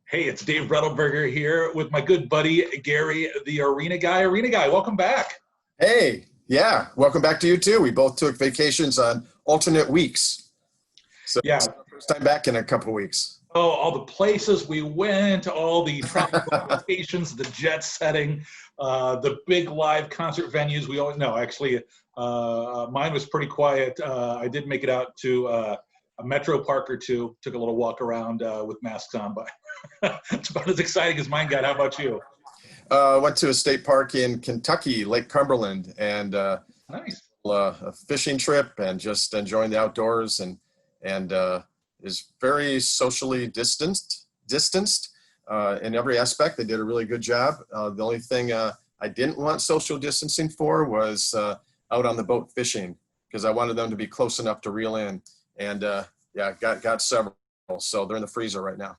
Hey, it's Dave Rettelberger here with my good buddy, Gary, the Arena Guy. Arena Guy, welcome back. Hey, yeah, welcome back to you too. We both took vacations on alternate weeks. So it's Yeah. our first time back in a couple of weeks. Oh, all the places we went, all the tropical locations, the jet setting, the big live concert venues. We all know, actually, mine was pretty quiet. I did make it out to a metro park or two, took a little walk around with masks on, but it's about as exciting as mine got. How about you? Went to a state park in Kentucky, Lake Cumberland, and Nice. a fishing trip and just enjoying the outdoors and is very socially distanced in every aspect. They did a really good job. The only thing I didn't want social distancing for was out on the boat fishing because I wanted them to be close enough to reel in. And yeah, got several. So they're in the freezer right now.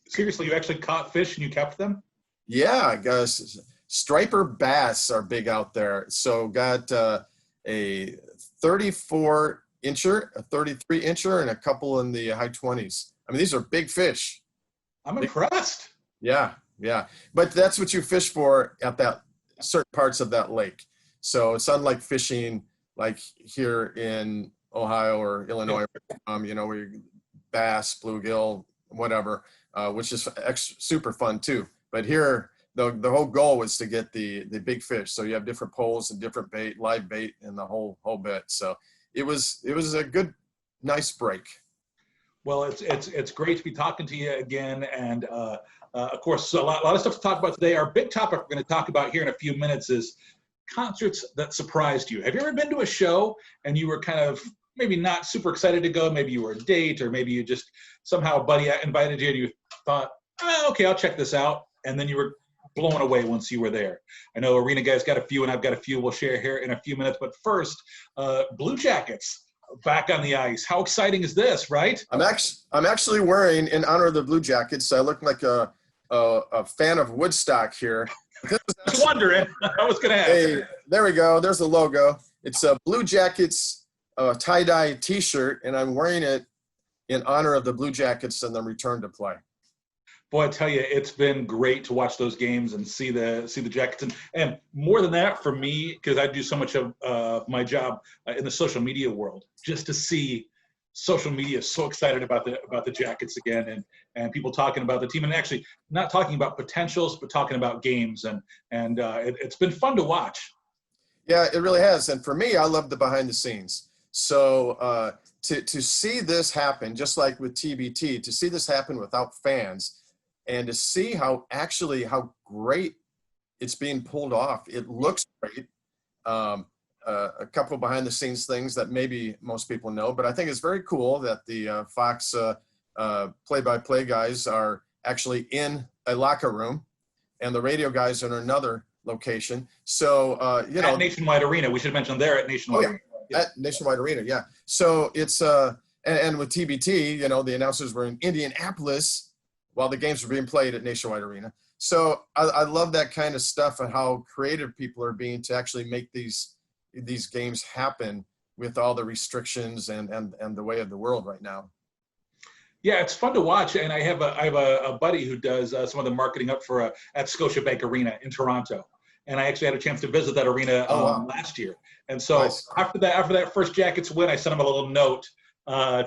Seriously, you actually caught fish and you kept them? Yeah, guys, striper bass are big out there. So got a 34 incher, a 33 incher, and a couple in the high 20s. I mean, these are big fish. I'm impressed. Yeah, yeah. But that's what you fish for at that certain parts of that lake. So it's unlike fishing like here in Ohio or Illinois, where you bass, bluegill, whatever, which is super fun too. But here, the whole goal was to get the big fish. So you have different poles and different bait, live bait, and the whole bit. So it was a good, nice break. Well, it's great to be talking to you again, and of course, a lot of stuff to talk about today. Our big topic we're going to talk about here in a few minutes is concerts that surprised you. Have you ever been to a show and you were kind of maybe not super excited to go? Maybe you were a date, or maybe you just somehow a buddy invited you and you thought, oh, okay, I'll check this out, and then you were blown away once you were there. I know Arena Guy's got a few, and I've got a few we'll share here in a few minutes. But first, Blue Jackets back on the ice. How exciting is this, right? I'm actually wearing, in honor of the Blue Jackets, I look like a fan of Woodstock here. Just wondering. I was going to ask. Hey, there we go. There's the logo. It's a Blue Jackets tie-dye T-shirt, and I'm wearing it in honor of the Blue Jackets and the return to play. Boy, I tell you, it's been great to watch those games and see the Jackets, and more than that for me, because I do so much of my job in the social media world, just to see social media so excited about the Jackets again, and people talking about the team, and actually not talking about potentials, but talking about games, and it's been fun to watch. Yeah, it really has, and for me, I love the behind the scenes. So to see this happen, just like with TBT, to see this happen without fans. And to see how great it's being pulled off. It looks great. A couple behind the scenes things that maybe most people know, but I think it's very cool that the Fox play-by-play guys are actually in a locker room and the radio guys are in another location. So, at Nationwide Arena, we should mention there at Nationwide Arena. Yeah. At Nationwide Arena, yeah. So it's, and with TBT, the announcers were in Indianapolis while the games were being played at Nationwide Arena. So I love that kind of stuff and how creative people are being to actually make these games happen with all the restrictions and the way of the world right now. Yeah, it's fun to watch, and I have a buddy who does some of the marketing up for at Scotiabank Arena in Toronto, and I actually had a chance to visit that arena last year. And so nice. after that first Jackets win, I sent him a little note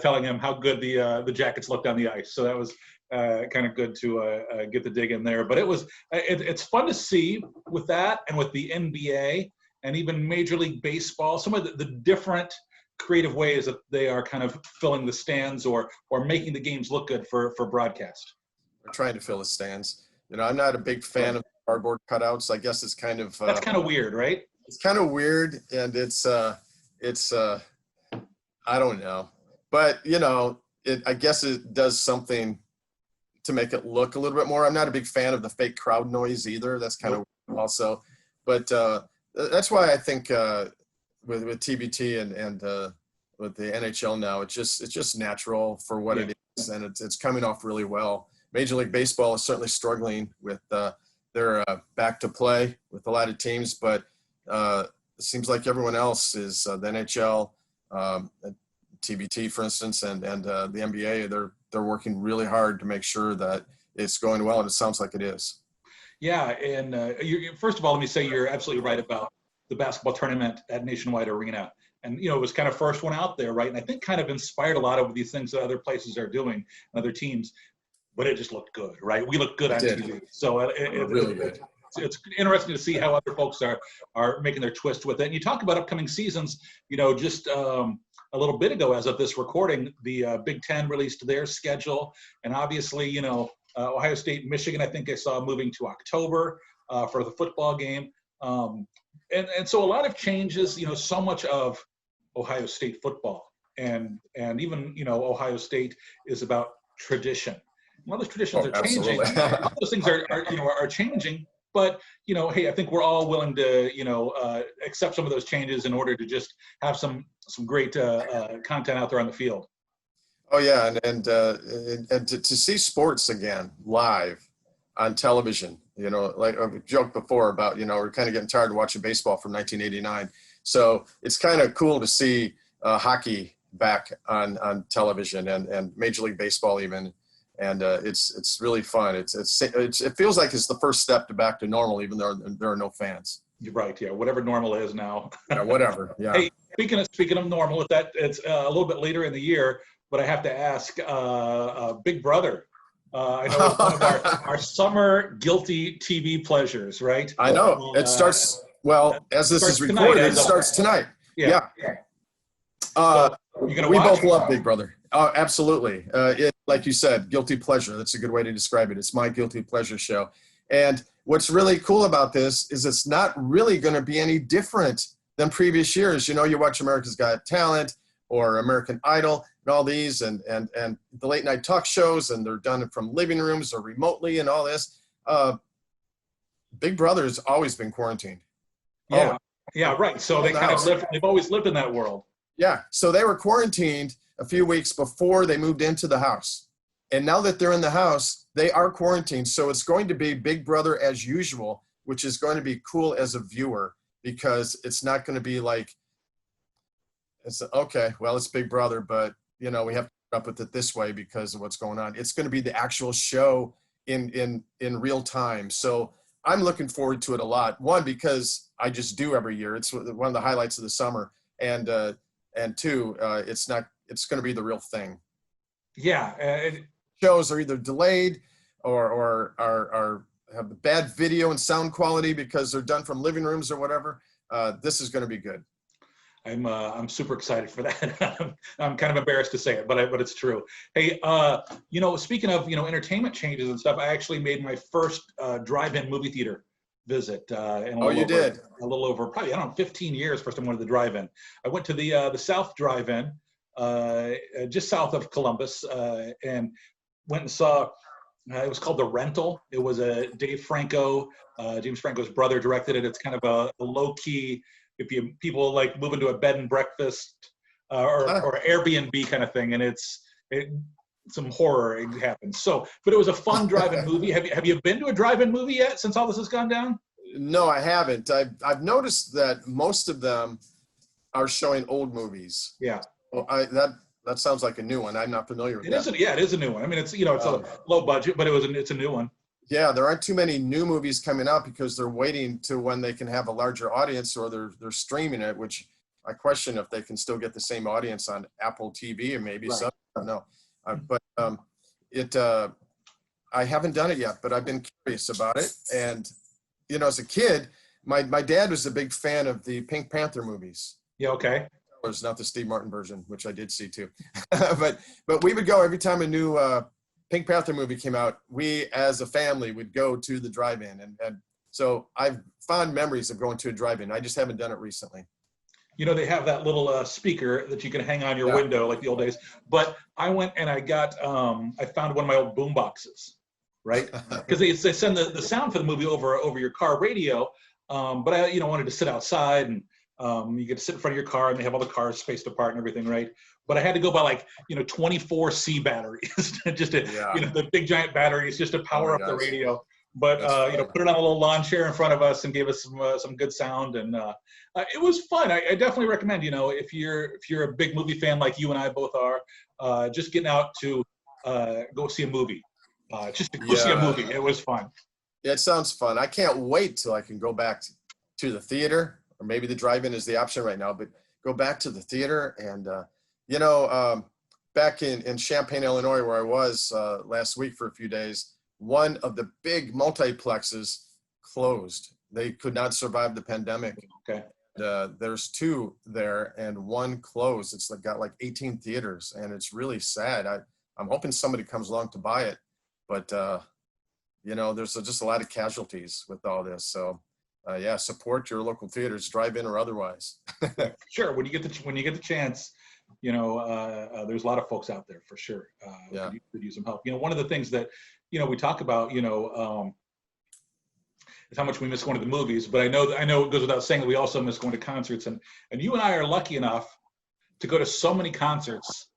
telling him how good the Jackets looked on the ice. So that was kind of good to get the dig in there. But it's fun to see with that, and with the NBA and even Major League Baseball, some of the different creative ways that they are kind of filling the stands or making the games look good for broadcast. We're trying to fill the stands. I'm not a big fan of cardboard cutouts. I guess it's kind of that's kind of weird, right? It's kind of weird, and it's I don't know, but I guess it does something to make it look a little bit more. I'm not a big fan of the fake crowd noise either. That's kind of also, but that's why I think with TBT and with the NHL now, it's just natural for what it is, and it's coming off really well. Major League Baseball is certainly struggling with their back to play with a lot of teams, but it seems like everyone else is the NHL, TBT, for instance, and the NBA. They're working really hard to make sure that it's going well, and it sounds like it is. Yeah, and first of all, let me say you're absolutely right about the basketball tournament at Nationwide Arena. And, it was kind of first one out there, right? And I think kind of inspired a lot of these things that other places are doing, other teams, but it just looked good, right? We looked good on TV. So really good. It's interesting to see how other folks are making their twist with it. And you talk about upcoming seasons, just a little bit ago, as of this recording, the Big Ten released their schedule. And obviously, Ohio State, Michigan, I think I saw moving to October for the football game. And so a lot of changes, so much of Ohio State football and even, Ohio State is about tradition. A lot of those traditions are changing. All those things are changing, but, hey, I think we're all willing to, accept some of those changes in order to just have some great content out there on the field. Oh yeah, and to see sports again live on television, like I joked before about, we're kind of getting tired of watching baseball from 1989. So it's kind of cool to see hockey back on television and Major League Baseball even, and it's really fun. It feels like it's the first step back to normal, even though there are no fans. You're right. Yeah, whatever normal is now. Yeah, whatever. Yeah. Hey, speaking of normal, it's a little bit later in the year, but I have to ask, Big Brother. I know it's one of our summer guilty TV pleasures, right? I know. It starts, as this is recorded, it starts tonight. Yeah. We both love Big Brother. Oh, absolutely. Like you said, guilty pleasure. That's a good way to describe it. It's my guilty pleasure show. And what's really cool about this is it's not really going to be any different than previous years. You watch America's Got Talent or American Idol and all these and the late night talk shows, and they're done from living rooms or remotely and all this. Big Brother's always been quarantined. Yeah. Yeah, right. So they've always lived in that world. Yeah. So they were quarantined a few weeks before they moved into the house. And now that they're in the house, they are quarantined. So it's going to be Big Brother as usual, which is going to be cool as a viewer, because it's not going to be like, it's Big Brother, but we have to put up with it this way because of what's going on. It's going to be the actual show in real time. So I'm looking forward to it a lot. One, because I just do every year. It's one of the highlights of the summer. And two, it's going to be the real thing. Yeah. Shows are either delayed or have bad video and sound quality because they're done from living rooms or whatever. This is going to be good. I'm super excited for that. I'm kind of embarrassed to say it, but it's true. Hey, speaking of entertainment changes and stuff, I actually made my first drive-in movie theater visit. You did? A little over probably 15 years. First time I went to the drive-in. I went to the South Drive-in, just south of Columbus, and went and saw. It was called The Rental. It was a Dave Franco, James Franco's brother directed it. It's kind of a low-key. If people like move into a bed and breakfast or Airbnb kind of thing, and some horror happens. So, but it was a fun drive-in movie. Have you been to a drive-in movie yet since all this has gone down? No, I haven't. I've noticed that most of them are showing old movies. Yeah. Well, that sounds like a new one. I'm not familiar with that. It is a new one. I mean, it's a low budget, but it's a new one. Yeah, there aren't too many new movies coming out because they're waiting to when they can have a larger audience, or they're streaming it, which I question if they can still get the same audience on Apple TV or maybe some. I don't know. I haven't done it yet, but I've been curious about it. And, as a kid, my dad was a big fan of the Pink Panther movies. Yeah, okay. It's not the Steve Martin version, which I did see too. but we would go every time a new Pink Panther movie came out. We, as a family, would go to the drive-in. And so I've fond memories of going to a drive-in. I just haven't done it recently. They have that little speaker that you can hang on your window like the old days. But I went and I got, I found one of my old boom boxes, right? Because they send the sound for the movie over your car radio. But I, wanted to sit outside, and you get to sit in front of your car, and they have all the cars spaced apart and everything, right? But I had to go by 24C batteries, just to, the big giant batteries, just to power up the radio. But put it on a little lawn chair in front of us and gave us some good sound, and it was fun. I definitely recommend. If you're a big movie fan like you and I both are, just getting out to go see a movie. just to go see a movie. It was fun. It sounds fun. I can't wait till I can go back to the theater, or maybe the drive-in is the option right now, but go back to the theater. And, back in Champaign, Illinois, where I was last week for a few days, one of the big multiplexes closed. They could not survive the pandemic. Okay. There's two there and one closed. It's got like 18 theaters, and it's really sad. I'm hoping somebody comes along to buy it, but there's just a lot of casualties with all this. So support your local theaters, drive-in or otherwise. Sure. When you get the chance, there's a lot of folks out there for sure. Could use some help. One of the things that, we talk about, is how much we miss going to the movies, but I know it goes without saying that we also miss going to concerts, and you and I are lucky enough to go to so many concerts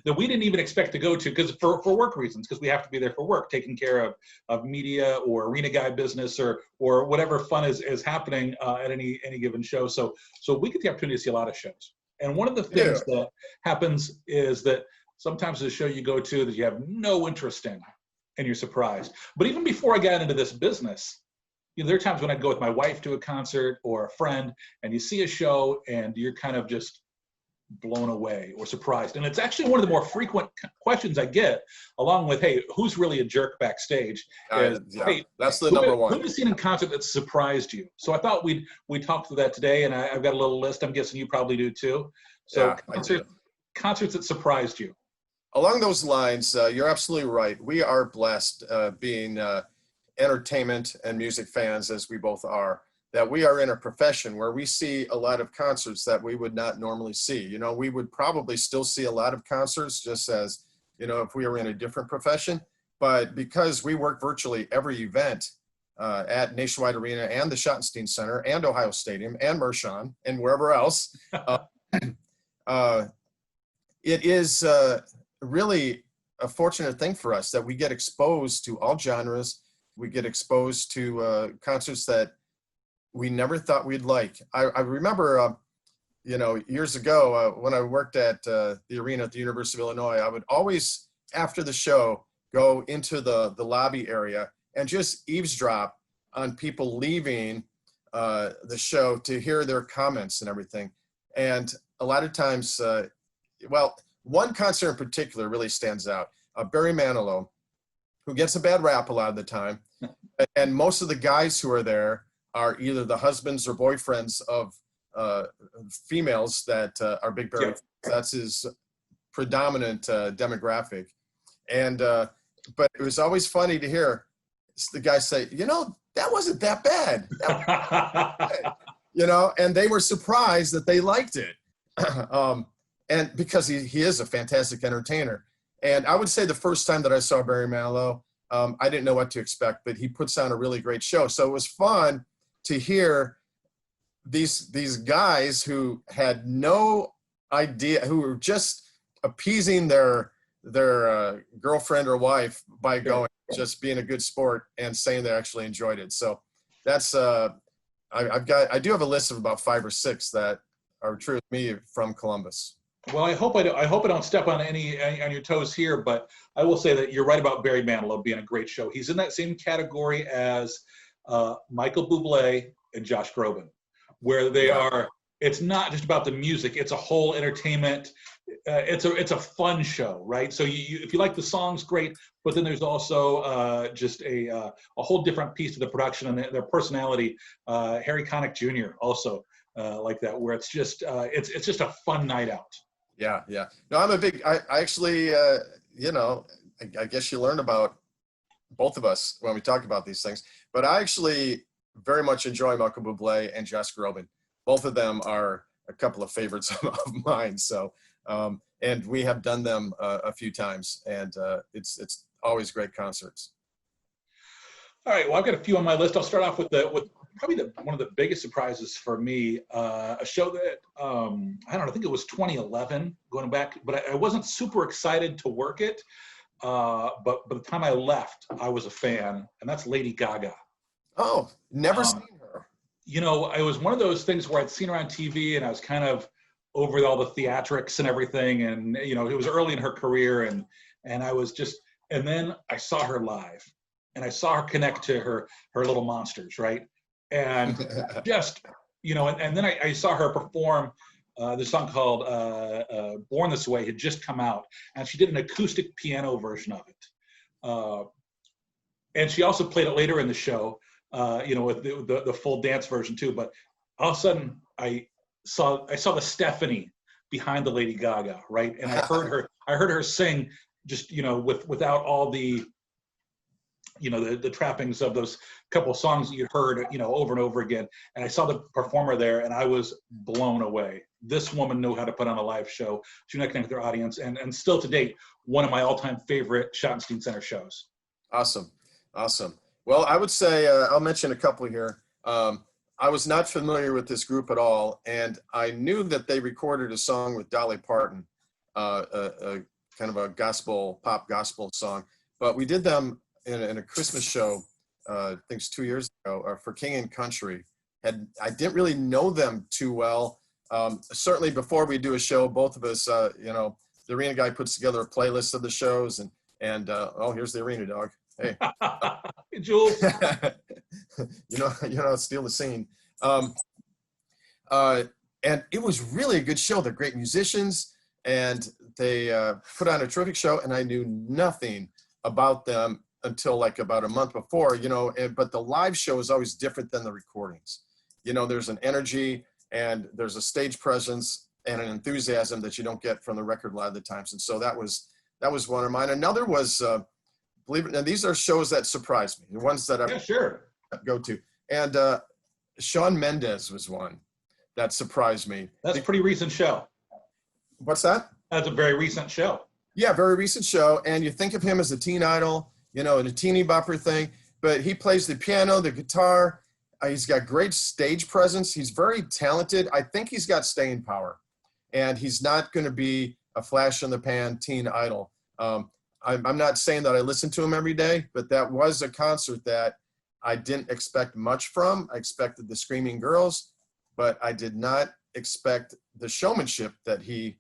that we didn't even expect to go to, because for work reasons, because we have to be there for work, taking care of media or arena guy business or whatever fun is happening at any given show. So we get the opportunity to see a lot of shows. And one of the things that happens is that sometimes there's a show you go to that you have no interest in, and you're surprised. But even before I got into this business, there are times when I'd go with my wife to a concert or a friend, and you see a show and you're kind of just blown away or surprised. And it's actually one of the more frequent questions I get, along with, hey, who's really a jerk backstage? Hey, that's the number one. Who have you seen in concert that surprised you? So I thought we'd talk through that today, and I've got a little list. I'm guessing you probably do too. So concerts that surprised you. Along those lines, you're absolutely right. We are blessed being entertainment and music fans, as we both are, that we are in a profession where we see a lot of concerts that we would not normally see. We would probably still see a lot of concerts just as, if we were in a different profession. But because we work virtually every event at Nationwide Arena and the Schottenstein Center and Ohio Stadium and Mershon and wherever else, it is really a fortunate thing for us that we get exposed to all genres. We get exposed to concerts that we never thought we'd like. I remember, years ago when I worked at the arena at the University of Illinois, I would always, after the show, go into the lobby area and just eavesdrop on people leaving the show to hear their comments and everything. And a lot of times, one concert in particular really stands out. Barry Manilow, who gets a bad rap a lot of the time. And most of the guys who are there are either the husbands or boyfriends of females that are big Barry. That's his predominant demographic. And but it was always funny to hear the guy say, that wasn't that bad. And they were surprised that they liked it. And because he is a fantastic entertainer. And I would say the first time that I saw Barry Manilow, I didn't know what to expect, but he puts on a really great show. So it was fun to hear these guys who had no idea, who were just appeasing their girlfriend or wife by just being a good sport and saying they actually enjoyed it. So that's I do have a list of about 5 or 6 that are true to me from Columbus. Well, I hope I don't step on on your toes here, but I will say that you're right about Barry Manilow being a great show. He's in that same category as Michael Bublé and Josh Groban, where they are. It's not just about the music; it's a whole entertainment. It's a fun show, right? So if you like the songs, great, but then there's also just a whole different piece to the production and their personality. Harry Connick Jr. also like that, where it's just a fun night out. Yeah. No, I'm a big. I actually, I guess you learn about both of us when we talk about these things. But I actually very much enjoy Michael Bublé and Josh Groban. Both of them are a couple of favorites of mine. So, and we have done them a few times, and it's always great concerts. All right. Well, I've got a few on my list. I'll start off with probably one of the biggest surprises for me, a show that, I don't know, I think it was 2011 going back, but I wasn't super excited to work it. But by the time I left, I was a fan, and that's Lady Gaga. Oh, never seen her. It was one of those things where I'd seen her on TV, and I was kind of over all the theatrics and everything. And, it was early in her career, and I was just, And then I saw her live, and I saw her connect to her little monsters, right? And just, and then I saw her perform the song called Born This Way had just come out, and she did an acoustic piano version of it. And she also played it later in the show, with the full dance version too. But all of a sudden, I saw the Stephanie behind the Lady Gaga, right? And I heard her sing just, without all the, the trappings of those couple of songs that you'd heard, over and over again. And I saw the performer there, and I was blown away. This woman knew how to put on a live show. She knew how to connect with her audience, and still to date, one of my all-time favorite Schottenstein Center shows. Awesome. Well, I would say, I'll mention a couple here. I was not familiar with this group at all, and I knew that they recorded a song with Dolly Parton, a kind of a pop gospel song. But we did them in a Christmas show, I think it's 2 years ago, for King and Country. I didn't really know them too well. Certainly before we do a show, both of us, the arena guy puts together a playlist of the shows, and oh, here's the arena dog. Hey, hey Jules. Steal the scene. And it was really a good show. They're great musicians, and they put on a terrific show. And I knew nothing about them until like about a month before. But the live show is always different than the recordings. There's an energy, and there's a stage presence and an enthusiasm that you don't get from the record a lot of the times. And so that was one of mine. Another was. Believe it, and these are shows that surprised me, the ones that I go to. And Shawn Mendes was one that surprised me. That's a pretty recent show. What's that? That's a very recent show. Yeah, very recent show. And you think of him as a teen idol, and a teeny bopper thing, but he plays the piano, the guitar. He's got great stage presence. He's very talented. I think he's got staying power, and he's not going to be a flash in the pan teen idol. I'm not saying that I listen to him every day, but that was a concert that I didn't expect much from. I expected the screaming girls, but I did not expect the showmanship that he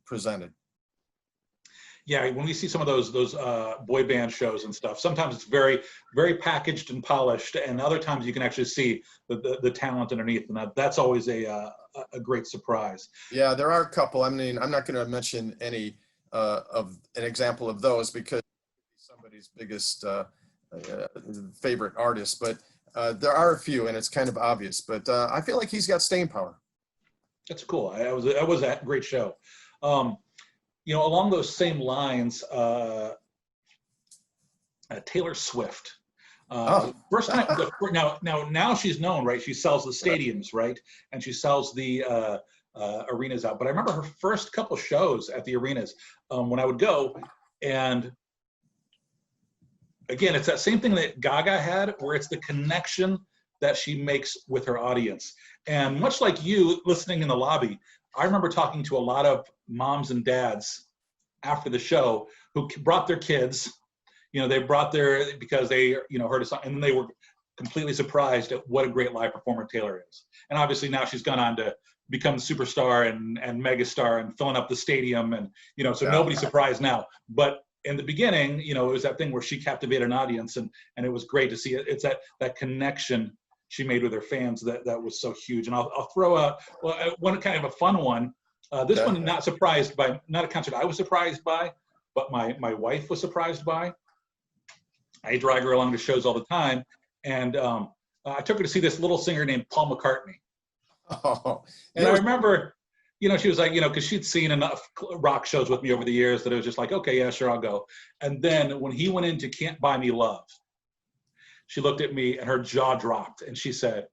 presented. Yeah, when we see some of those boy band shows and stuff, sometimes it's very, very packaged and polished, and other times you can actually see the talent underneath, and that's always a great surprise. Yeah, there are a couple. I mean, I'm not going to mention any of an example of those because somebody's biggest favorite artist, but there are a few, and it's kind of obvious. But I feel like he's got staying power. That's cool. That was a great show. Along those same lines, Taylor Swift. First time now she's known, right? She sells the stadiums, right? And she sells the arenas out. But I remember her first couple shows at the arenas when I would go, and again, it's that same thing that Gaga had, where it's the connection that she makes with her audience. And much like you listening in the lobby, I remember talking to a lot of moms and dads after the show who brought their kids. They brought because they heard a song, and then they were completely surprised at what a great live performer Taylor is. And obviously now she's gone on to become superstar and megastar and filling up the stadium, and so nobody's surprised now. But in the beginning, it was that thing where she captivated an audience, and it was great to see it. It's that connection she made with her fans that was so huge. And I'll throw one kind of a fun one. This one, not a concert I was surprised by, but my wife was surprised by. I drag her along to shows all the time, and I took her to see this little singer named Paul McCartney. Oh, and I remember, she was like, because she'd seen enough rock shows with me over the years that it was just like, okay, yeah, sure, I'll go. And then when he went into Can't Buy Me Love, she looked at me and her jaw dropped, and she said,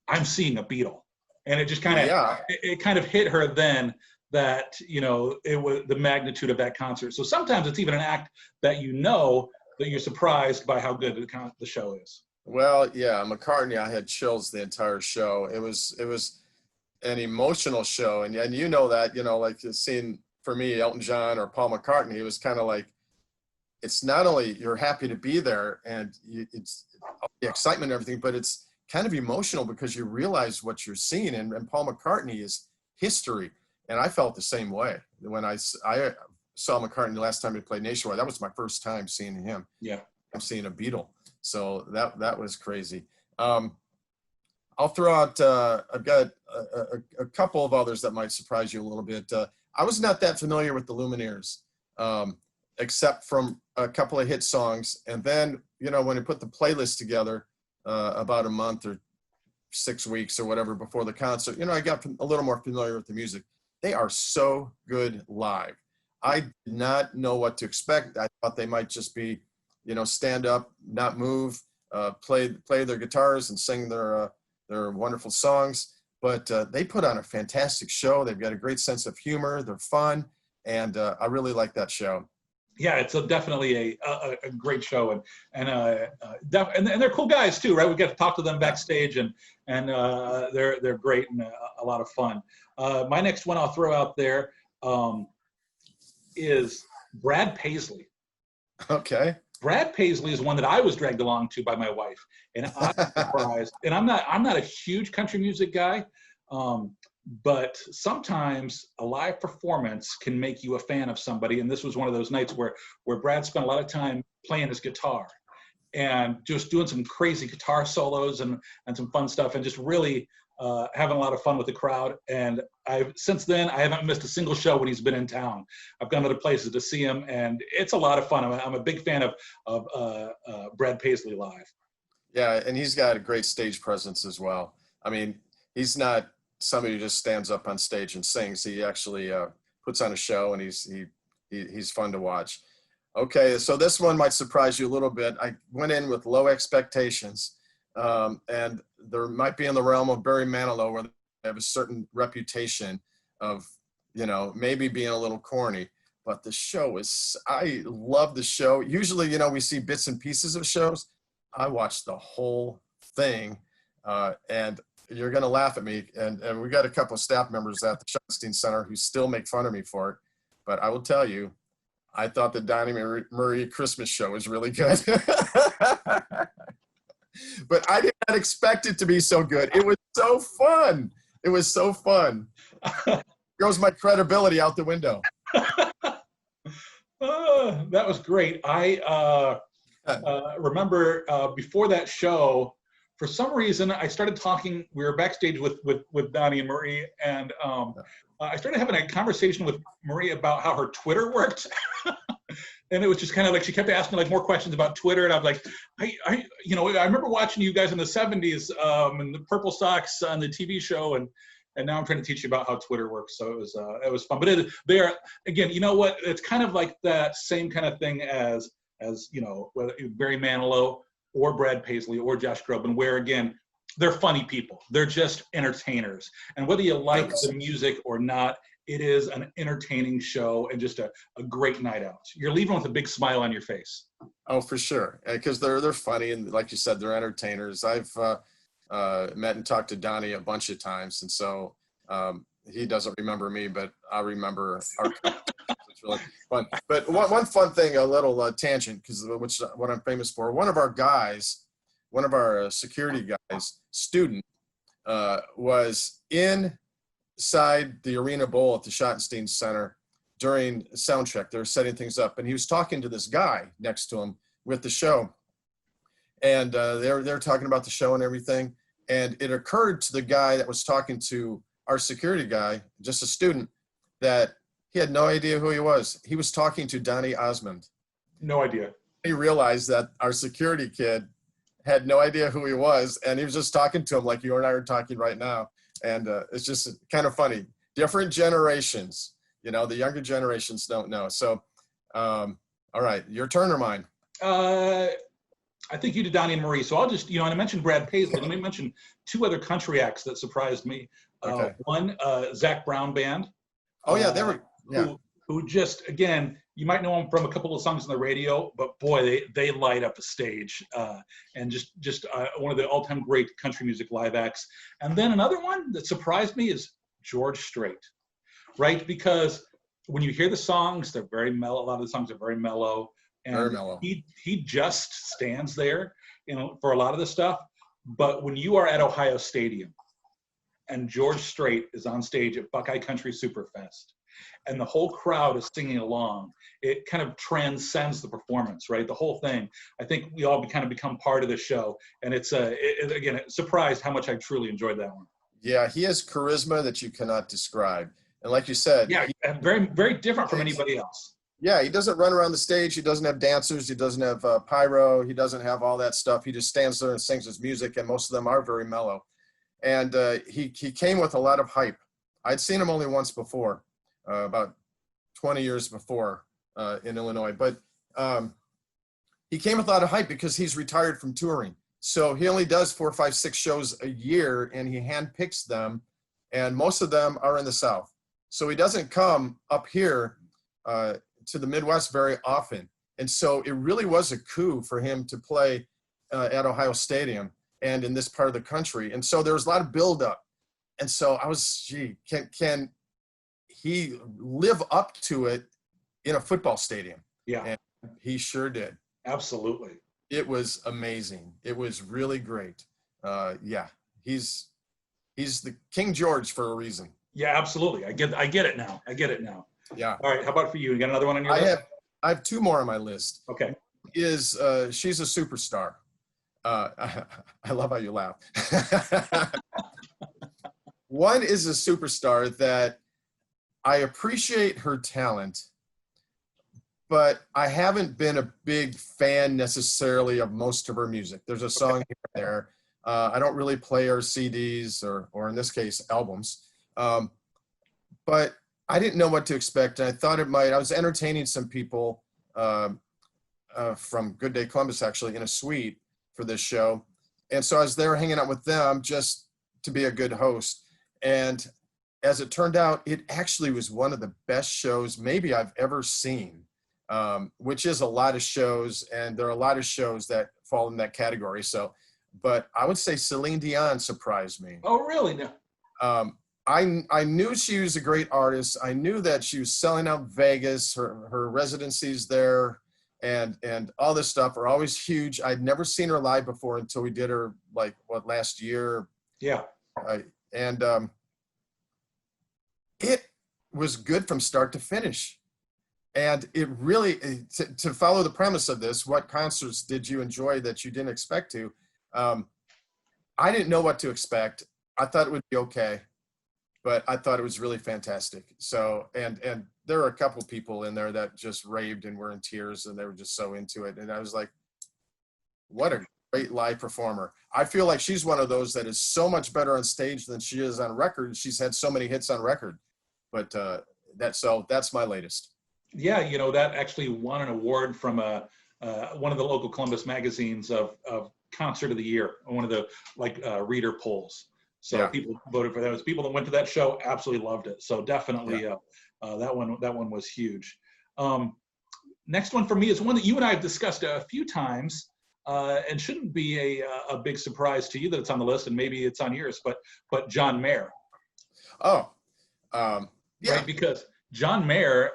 "I'm seeing a Beatle." And it just kind of, it kind of hit her then that, it was the magnitude of that concert. So sometimes it's even an act that that you're surprised by how good the show is. Well, yeah, McCartney, I had chills the entire show. It was an emotional show, and that, like seeing, for me, Elton John or Paul McCartney, it was kind of like, it's not only you're happy to be there and it's the excitement and everything, but it's kind of emotional because you realize what you're seeing, and Paul McCartney is history, and I felt the same way when I saw McCartney last time he played Nationwide. That was my first time seeing him. Yeah. I'm seeing a Beatle. So that was crazy. I'll throw out, I've got a couple of others that might surprise you a little bit. I was not that familiar with the Lumineers, except from a couple of hit songs. And then, you know, when I put the playlist together about a month or 6 weeks or whatever before the concert, you know, I got a little more familiar with the music. They are so good live. I did not know what to expect. I thought they might just be, you know, stand up, not move, play their guitars and sing their wonderful songs. But they put on a fantastic show. They've got a great sense of humor. They're fun. And I really like that show. Yeah, it's definitely a great show, and they're cool guys too, right? We get to talk to them backstage, and they're great and a lot of fun. My next one I'll throw out there is Brad Paisley. Okay. Brad Paisley is one that I was dragged along to by my wife, and I was surprised. And I'm not a huge country music guy, but sometimes a live performance can make you a fan of somebody. And this was one of those nights where Brad spent a lot of time playing his guitar and just doing some crazy guitar solos and some fun stuff, and just really having a lot of fun with the crowd. And since then, I haven't missed a single show when he's been in town. I've gone to other places to see him, and it's a lot of fun. I'm a big fan of Brad Paisley live. Yeah, and he's got a great stage presence as well. I mean, he's not somebody who just stands up on stage and sings. He actually puts on a show, and he's fun to watch. Okay, so this one might surprise you a little bit. I went in with low expectations, and there might be in the realm of Barry Manilow, where they have a certain reputation of, you know, maybe being a little corny. But the show I love the show. Usually, you know, we see bits and pieces of shows. I watched the whole thing, and you're going to laugh at me. And we got a couple of staff members at the Schottenstein Center who still make fun of me for it. But I will tell you, I thought the Donnie Marie Christmas show was really good. But I did not expect it to be so good. It was so fun. It was so fun. Goes my credibility out the window. That was great. I remember before that show, for some reason, I started talking. We were backstage with Donnie and Marie, and I started having a conversation with Marie about how her Twitter worked. And it was just kind of like, she kept asking like more questions about Twitter, and I'm like, I remember watching you guys in the '70s and the Purple Socks on the TV show, and now I'm trying to teach you about how Twitter works. So it was fun. But they are, again, you know what? It's kind of like that same kind of thing as you know, whether Barry Manilow or Brad Paisley or Josh Groban, where again, they're funny people. They're just entertainers. And whether you like the music or not, it is an entertaining show and just a great night out. You're leaving with a big smile on your face. Oh, for sure. Because they're funny. And like you said, they're entertainers. I've met and talked to Donnie a bunch of times. And so he doesn't remember me, but I remember our it's really fun. But one fun thing, a little tangent, because what I'm famous for, one of our security guys, student, was inside the Arena Bowl at the Schottenstein Center during sound check. They were setting things up, and he was talking to this guy next to him with the show. And they're talking about the show and everything. And it occurred to the guy that was talking to our security guy, just a student, that he had no idea who he was. He was talking to Donny Osmond. No idea. He realized that our security kid had no idea who he was, and he was just talking to him like you and I are talking right now. And it's just kind of funny. Different generations, you know, the younger generations don't know. So, all right, your turn or mine? I think you did Donnie and Marie. So I'll just, you know, and I mentioned Brad Paisley. Let me mention two other country acts that surprised me. Okay. One, Zac Brown Band. Oh, yeah, they were. Yeah. Who just, again, you might know them from a couple of songs on the radio, but boy, they light up the stage, and just one of the all-time great country music live acts. And then another one that surprised me is George Strait, right? Because when you hear the songs, they're very mellow. A lot of the songs are very mellow, and very mellow. He just stands there, you know, for a lot of the stuff. But when you are at Ohio Stadium, and George Strait is on stage at Buckeye Country Superfest, and the whole crowd is singing along, it kind of transcends the performance, right? The whole thing. I think we all kind of become part of the show, and it's again, it surprised how much I truly enjoyed that one. Yeah, he has charisma that you cannot describe, and like you said, yeah, very very different from anybody else. Yeah, he doesn't run around the stage. He doesn't have dancers. He doesn't have pyro. He doesn't have all that stuff. He just stands there and sings his music, and most of them are very mellow. And he came with a lot of hype. I'd seen him only once before, about 20 years before in Illinois. But he came with a lot of hype because he's retired from touring. So he only does 4, 5, 6 shows a year, and he handpicks them, and most of them are in the South. So he doesn't come up here to the Midwest very often. And so it really was a coup for him to play at Ohio Stadium and in this part of the country. And so there was a lot of buildup. And so I was, gee, can he live up to it in a football stadium? Yeah. And he sure did. Absolutely. It was amazing. It was really great. Yeah, he's the King George for a reason. Yeah, absolutely. I get it now. Yeah. All right. How about for you? You got another one on your list? I have 2 more on my list. Okay. She's a superstar. I love how you laugh. One is a superstar that I appreciate her talent, but I haven't been a big fan necessarily of most of her music. There's a song here and there. I don't really play her CDs or in this case, albums. But I didn't know what to expect. And I thought I was entertaining some people from Good Day Columbus, actually, in a suite for this show. And so I was there hanging out with them just to be a good host. And as it turned out, it actually was one of the best shows maybe I've ever seen, which is a lot of shows. And there are a lot of shows that fall in that category. So, but I would say Celine Dion surprised me. Oh, really? No. I knew she was a great artist. I knew that she was selling out Vegas, her residencies there, and all this stuff are always huge. I'd never seen her live before until we did her last year. Yeah. And it was good from start to finish. And it really, to follow the premise of this, what concerts did you enjoy that you didn't expect to? I didn't know what to expect. I thought it would be okay, but I thought it was really fantastic. So, and there were a couple people in there that just raved and were in tears, and they were just so into it. And I was like, what a great live performer. I feel like she's one of those that is so much better on stage than she is on record. She's had so many hits on record, but that's my latest. Yeah, that actually won an award from one of the local Columbus magazines of Concert of the Year, one of the reader polls. So yeah. People voted for that. It was people that went to that show absolutely loved it. So definitely that one was huge. Next one for me is one that you and I have discussed a few times, and shouldn't be a big surprise to you that it's on the list, and maybe it's on yours, but John Mayer. Oh, yeah. Right, because John Mayer,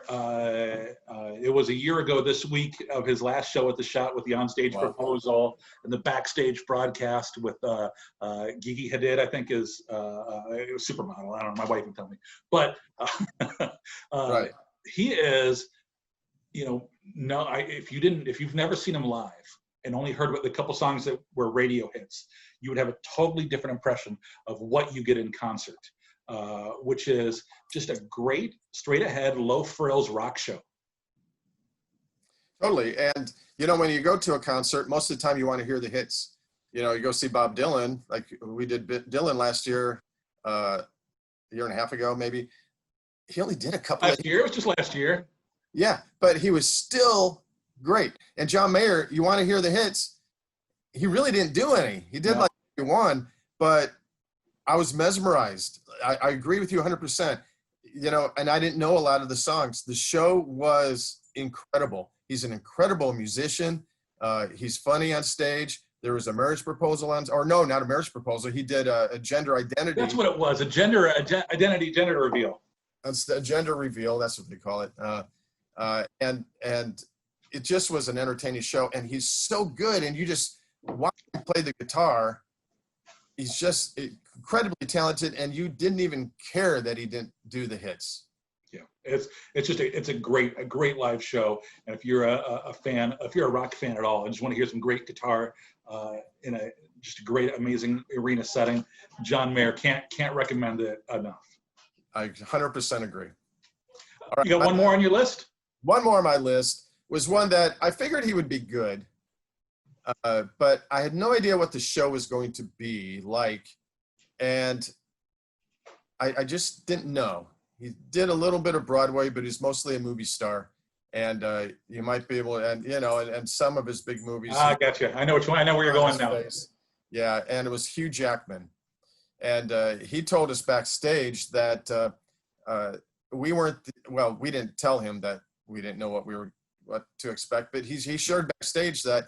it was a year ago this week of his last show at the Shot with the onstage proposal and the backstage broadcast with Gigi Hadid, I think is it was supermodel. I don't know, my wife would tell me, but right. He is, if you've never seen him live and only heard the couple songs that were radio hits, you would have a totally different impression of what you get in concert. Which is just a great, straight ahead, low frills rock show. Totally. And, when you go to a concert, most of the time you want to hear the hits. You go see Bob Dylan, like we did Dylan last year, a year and a half ago, maybe. He only did a couple last year. It was just last year. Yeah, but he was still great. And John Mayer, you want to hear the hits. He really didn't do any. He did one, but I was mesmerized. I agree with you 100%. And I didn't know a lot of the songs. The show was incredible. He's an incredible musician. He's funny on stage. There was a marriage proposal no, not a marriage proposal. He did a gender identity. That's what it was, gender reveal. That's a gender reveal. That's what they call it. And it just was an entertaining show. And he's so good. And you just watch him play the guitar. He's just incredibly talented, and you didn't even care that he didn't do the hits. Yeah. It's just it's a great live show. And if you're a fan, if you're a rock fan at all, and just want to hear some great guitar in just a great, amazing arena setting, John Mayer can't recommend it enough. I 100% agree. All right, you got one more on your list? One more on my list was one that I figured he would be good, but I had no idea what the show was going to be like, and I just didn't know. He did a little bit of Broadway, but he's mostly a movie star, and you might be able to, and some of his big movies. I gotcha. I know which one. I know where you're going now. Yeah, and it was Hugh Jackman, and he told us backstage that we weren't. Well, we didn't tell him that we didn't know what to expect, but he shared backstage that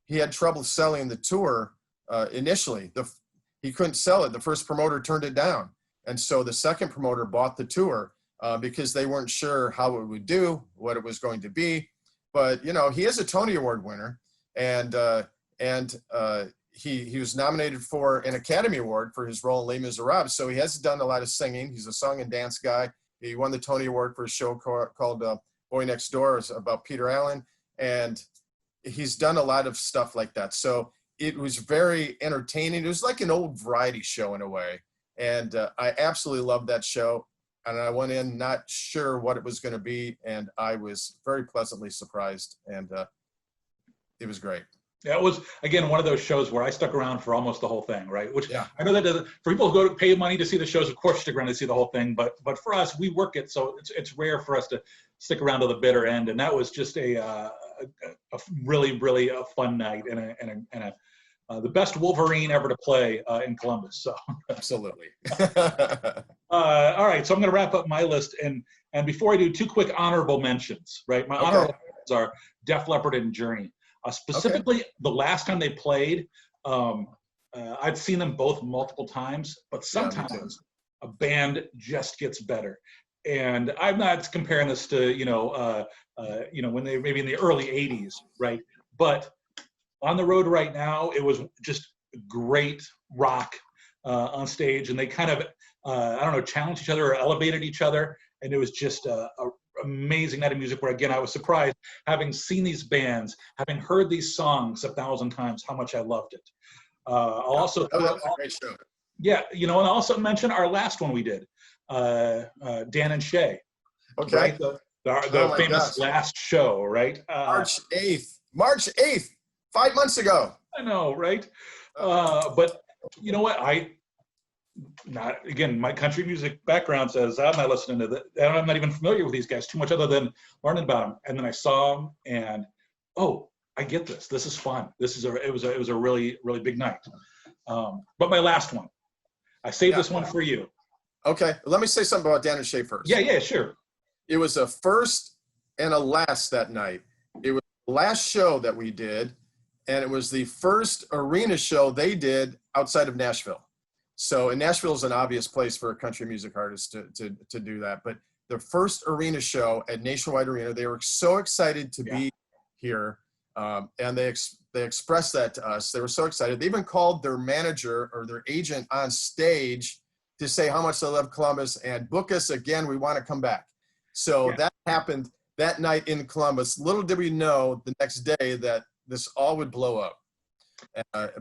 he had trouble selling the tour initially. He couldn't sell it. The first promoter turned it down. And so the second promoter bought the tour because they weren't sure how it would do, what it was going to be. But, he is a Tony Award winner, and he was nominated for an Academy Award for his role in Les Miserables. So he has done a lot of singing. He's a song and dance guy. He won the Tony Award for a show called Boy Next Door. It's about Peter Allen. And he's done a lot of stuff like that. So it was very entertaining. It was like an old variety show in a way. And I absolutely loved that show. And I went in not sure what it was going to be. And I was very pleasantly surprised. And it was great. Yeah, it was, again, one of those shows where I stuck around for almost the whole thing, right? Which I know that doesn't, for people who go to pay money to see the shows, of course, stick around to see the whole thing. But for us, we work it, so it's rare for us to stick around to the bitter end. And that was just a really, really a fun night and the best Wolverine ever to play in Columbus. So absolutely. All right, so I'm going to wrap up my list, and before I do, two quick honorable mentions. Right, my honorable mentions are Def Leppard and Journey. Specifically, the last time they played, I'd seen them both multiple times, but sometimes a band just gets better. And I'm not comparing this to when they maybe in the early '80s, right? But on the road right now, it was just great rock on stage, and they kind of challenged each other or elevated each other, and it was just a amazing night of music where, again, I was surprised, having seen these bands, having heard these songs 1,000 times, how much I loved it. I'll also that was a great show. Yeah, and I'll also mention our last one we did, Dan and Shay. Okay. Right? The famous last show, right? March 8th, 5 months ago. I know, right? But you know what? My country music background says I'm not listening to that. I'm not even familiar with these guys too much other than learning about them. And then I saw them, and I get this. This is fun. It was a really, really big night. But my last one, I saved this one for you. Okay, let me say something about Dan and Shay first. Yeah, sure. It was a first and a last that night. It was the last show that we did, and it was the first arena show they did outside of Nashville. So, and Nashville is an obvious place for a country music artist to do that. But the first arena show at Nationwide Arena, they were so excited to be here, and they expressed that to us. They were so excited. They even called their manager or their agent on stage to say how much they love Columbus and book us again. We want to come back. So that happened that night in Columbus. Little did we know the next day that this all would blow up.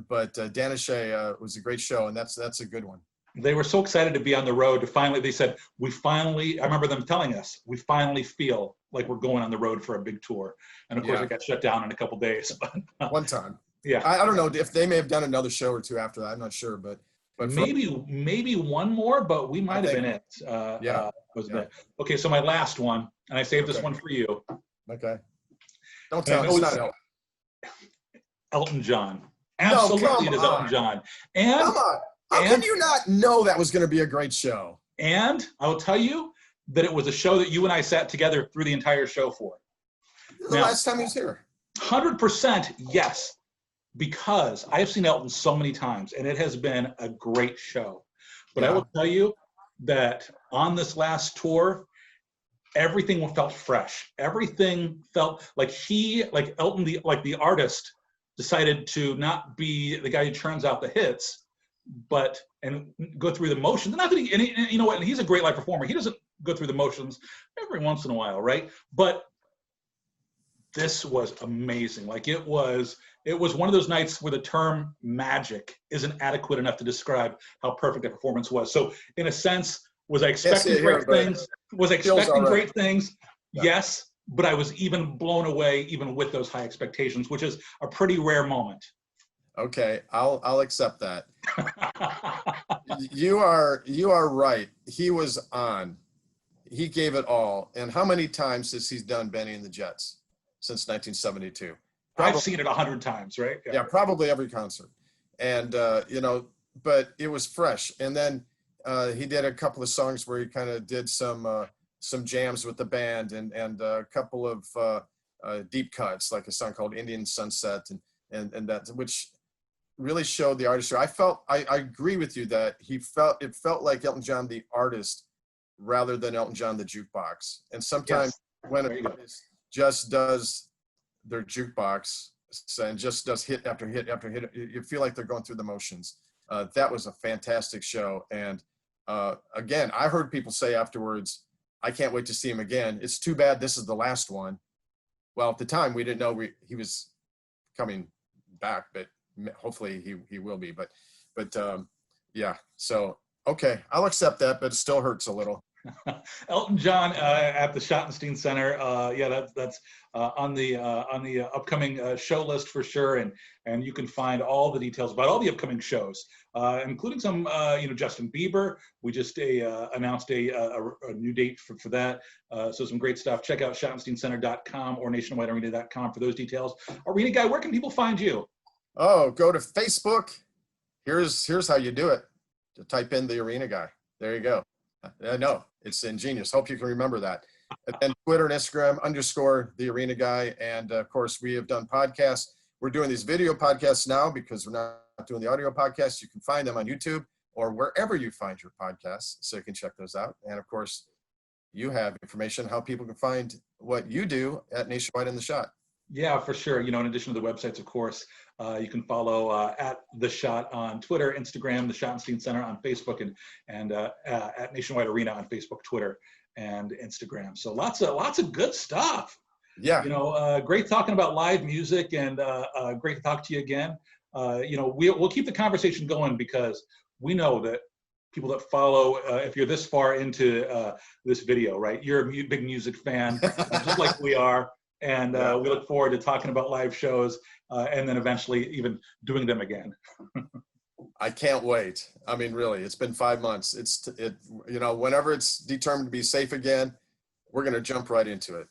But Dan and Shay was a great show, and that's a good one. They were so excited to be on the road. They said, I remember them telling us, we finally feel like we're going on the road for a big tour. And of course, it got shut down in a couple days. One time. Yeah. I don't know if they may have done another show or two after that. I'm not sure, but maybe one more, but we might have been it. Okay, so my last one, and I saved this one for you. Okay. Don't tell me. It's not Elton John. Absolutely, it is Elton John. And come on. How can you not know that was going to be a great show? And I will tell you that it was a show that you and I sat together through the entire show for. The last time he was here. 100% yes, because I have seen Elton so many times, and it has been a great show. But I will tell you that on this last tour, everything felt fresh. Everything felt like Elton, the artist, decided to not be the guy who churns out the hits, and go through the motions. Not that and you know what? And he's a great live performer. He doesn't go through the motions every once in a while, right? But this was amazing. Like it was one of those nights where the term magic isn't adequate enough to describe how perfect the performance was. So in a sense, was I expecting great things? Was I expecting great things? Yeah. Yes, but I was even blown away even with those high expectations, which is a pretty rare moment. Okay, I'll accept that. You are right. He was on. He gave it all. And how many times has he done Benny and the Jets since 1972? I've seen it 100 times, right? Yeah, probably every concert. And you know, but it was fresh. And then he did a couple of songs where he kind of did some jams with the band, and a couple of deep cuts, like a song called Indian Sunset, and that, which really showed the artistry. I agree with you that it felt like Elton John the artist rather than Elton John the jukebox. And sometimes when an artist just does their jukebox and just does hit after hit after hit, you feel like they're going through the motions. That was a fantastic show. And again, I heard people say afterwards, I can't wait to see him again. It's too bad this is the last one. Well, at the time we didn't know he was coming back, but hopefully he will be. But yeah, so okay, I'll accept that, but it still hurts a little. Elton John at the Schottenstein Center. Yeah, that's on the upcoming show list for sure, and you can find all the details about all the upcoming shows, including some Justin Bieber. We just announced a new date for that. So some great stuff. Check out schottensteincenter.com or nationwidearena.com for those details. Arena Guy, where can people find you? Oh, go to Facebook. Here's how you do it. To type in the Arena Guy. There you go. No, it's ingenious. Hope you can remember that. And then Twitter and Instagram _ the Arena Guy. And of course, we have done podcasts. We're doing these video podcasts now because we're not doing the audio podcasts. You can find them on YouTube or wherever you find your podcasts, so you can check those out. And of course, you have information how people can find what you do at Nationwide in the Shot. Yeah, for sure. In addition to the websites, of course, you can follow at The Shot on Twitter, Instagram, the Schottenstein Center on Facebook, and at Nationwide Arena on Facebook, Twitter, and Instagram. So lots of good stuff. Yeah. Great talking about live music, and great to talk to you again. We'll keep the conversation going because we know that people that follow, if you're this far into this video, right, you're a big music fan, just like we are. And we look forward to talking about live shows and then eventually even doing them again. I can't wait. I mean, really, it's been 5 months. Whenever it's determined to be safe again, we're going to jump right into it.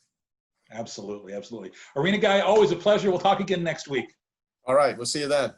Absolutely. Absolutely. Arena Guy, always a pleasure. We'll talk again next week. All right. We'll see you then.